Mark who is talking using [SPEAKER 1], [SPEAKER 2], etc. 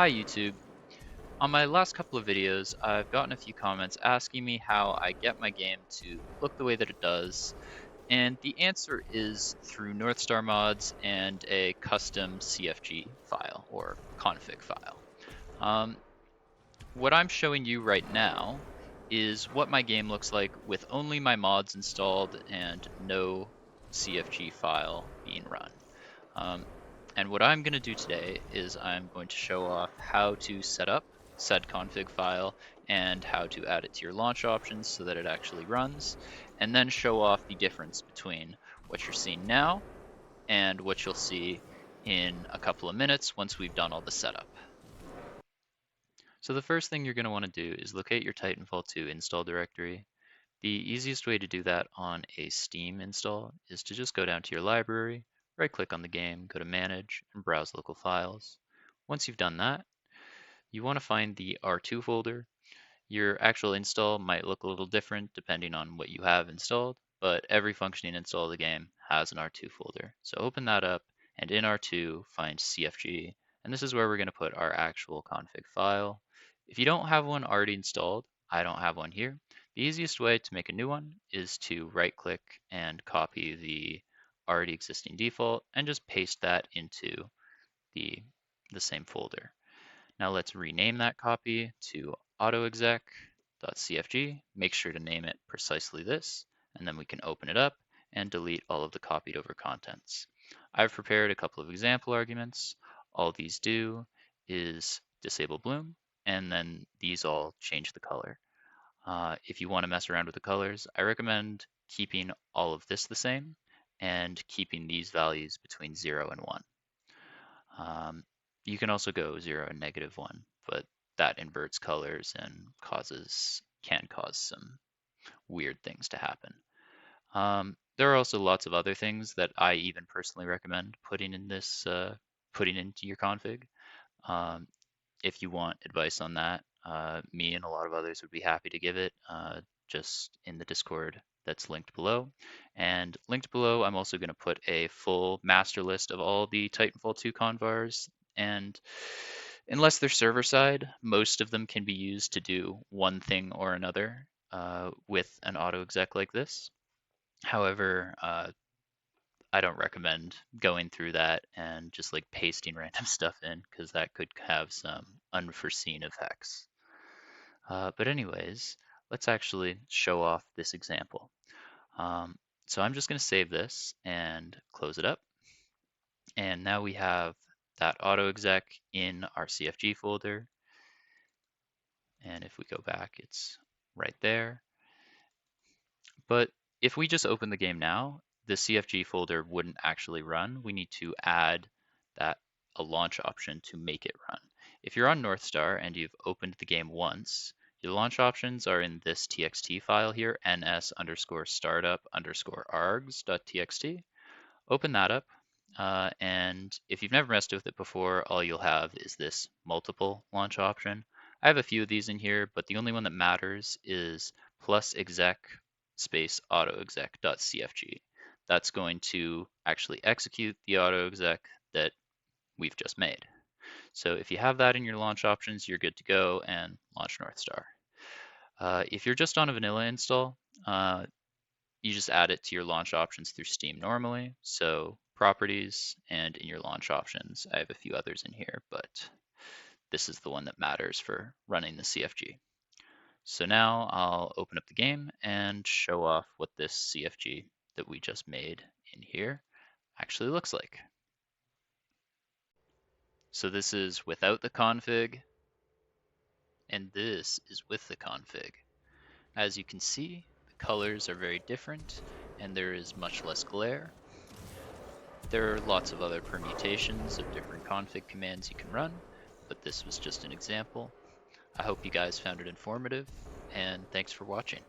[SPEAKER 1] Hi YouTube. On my last couple of videos, I've gotten a few comments asking me how I get my game to look the way that it does, and the answer is through Northstar mods and a custom CFG file or config file. What I'm showing you right now is what my game looks like with only my mods installed and no CFG file being run. And what I'm going to do today is I'm going to show off how to set up said config file and how to add it to your launch options so that it actually runs, and then show off the difference between what you're seeing now and what you'll see in a couple of minutes once we've done all the setup. So the first thing you're going to want to do is locate your Titanfall 2 install directory. The easiest way to do that on a Steam install is to just go down to your library, right-click on the game, go to Manage, and browse local files. Once you've done that, you want to find the R2 folder. Your actual install might look a little different depending on what you have installed, but every functioning install of the game has an R2 folder. So open that up, and in R2, find CFG, and this is where we're going to put our actual config file. If you don't have one already installed, I don't have one here. The easiest way to make a new one is to right-click and copy the already existing default and just paste that into the same folder. Now let's rename that copy to autoexec.cfg. Make sure to name it precisely this, and then we can open it up and delete all of the copied over contents. I've prepared a couple of example arguments. All these do is disable bloom, and then these all change the color. If you want to mess around with the colors, I recommend keeping all of this the same and keeping these values between 0 and 1. You can also go 0 and -1, but that inverts colors and can cause some weird things to happen. There are also lots of other things that I even personally recommend putting into your config. If you want advice on that, me and a lot of others would be happy to give it just in the Discord that's linked below. And linked below, I'm also going to put a full master list of all the Titanfall 2 convars. And unless they're server side, most of them can be used to do one thing or another with an auto exec like this. However, I don't recommend going through that and just like pasting random stuff in because that could have some unforeseen effects. But anyways, let's actually show off this example. So I'm just going to save this and close it up. And now we have that auto exec in our CFG folder. And if we go back, it's right there. But if we just open the game now, the CFG folder wouldn't actually run. We need to add a launch option to make it run. If you're on Northstar and you've opened the game once, your launch options are in this txt file here, ns_startup_args.txt. Open that up, and if you've never messed with it before, all you'll have is this multiple launch option. I have a few of these in here, but the only one that matters is +exec space autoexec.cfg. That's going to actually execute the autoexec that we've just made. So if you have that in your launch options, you're good to go and launch Northstar. If you're just on a vanilla install, you just add it to your launch options through Steam normally. So properties and in your launch options, I have a few others in here, but this is the one that matters for running the CFG. So now I'll open up the game and show off what this CFG that we just made in here actually looks like. So this is without the config, and this is with the config. As you can see, the colors are very different, and there is much less glare. There are lots of other permutations of different config commands you can run, but this was just an example. I hope you guys found it informative, and thanks for watching.